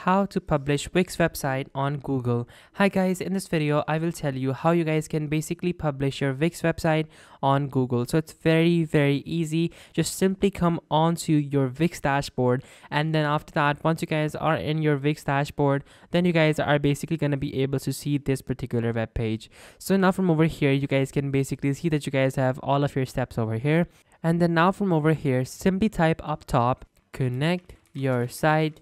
How to publish Wix website on Google. Hi guys, in this video I will tell you how you guys can basically publish your Wix website on Google. So it's very easy. Just simply come onto your Wix dashboard, and then after that, once you guys are in your Wix dashboard, then you guys are basically going to be able to see this particular web page. So now from over here you guys can basically see that you guys have all of your steps over here, and then now from over here simply type up top, connect your site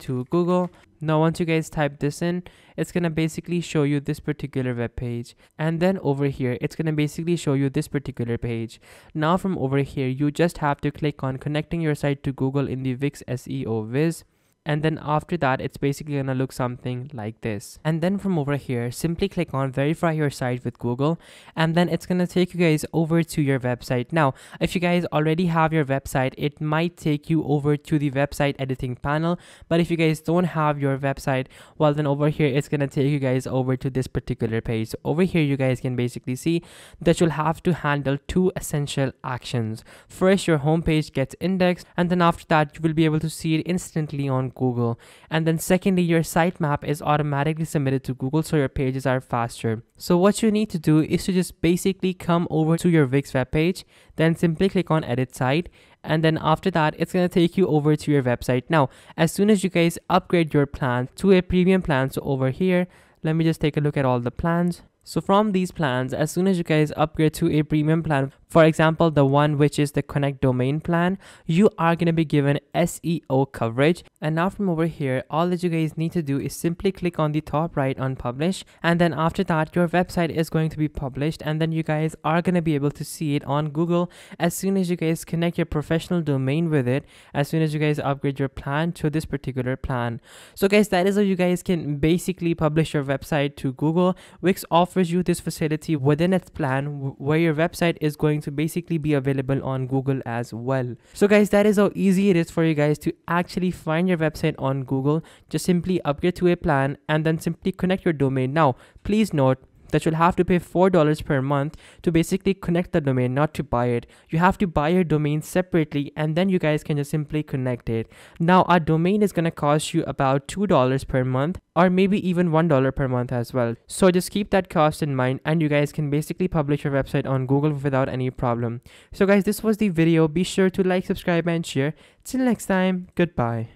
to Google. Now once you guys type this in, it's gonna basically show you this particular web page, and then over here it's gonna basically show you this particular page. Now from over here you just have to click on connecting your site to Google in the Wix SEO Viz, and then after that it's basically gonna look something like this. And then from over here simply click on verify your site with Google, and then it's gonna take you guys over to your website. Now if you guys already have your website, it might take you over to the website editing panel, but if you guys don't have your website, well then over here it's gonna take you guys over to this particular page. So over here you guys can basically see that you'll have to handle two essential actions. First, your homepage gets indexed, and then after that you will be able to see it instantly on Google. And then secondly, your sitemap is automatically submitted to Google, so your pages are faster. So what you need to do is to just basically come over to your Wix web page, then simply click on edit site, and then after that it's going to take you over to your website. Now as soon as you guys upgrade your plan to a premium plan, so over here let me just take a look at all the plans. So from these plans, as soon as you guys upgrade to a premium plan, for example the one which is the Connect Domain plan, you are going to be given SEO coverage. And now from over here all that you guys need to do is simply click on the top right on publish, and then after that your website is going to be published, and then you guys are going to be able to see it on Google as soon as you guys connect your professional domain with it, as soon as you guys upgrade your plan to this particular plan. So guys, that is how you guys can basically publish your website to Google. Wix offers you this facility within its plan where your website is going to basically be available on Google as well. So guys, that is how easy it is for you guys to actually find your website on Google. Just simply upgrade to a plan and then simply connect your domain. Now please note that you'll have to pay $4 per month to basically connect the domain, not to buy it. You have to buy your domain separately, and then you guys can just simply connect it. Now our domain is gonna cost you about $2 per month, or maybe even $1 per month as well. So just keep that cost in mind, and you guys can basically publish your website on Google without any problem. So guys, this was the video. Be sure to like, subscribe, and share. Till next time, goodbye.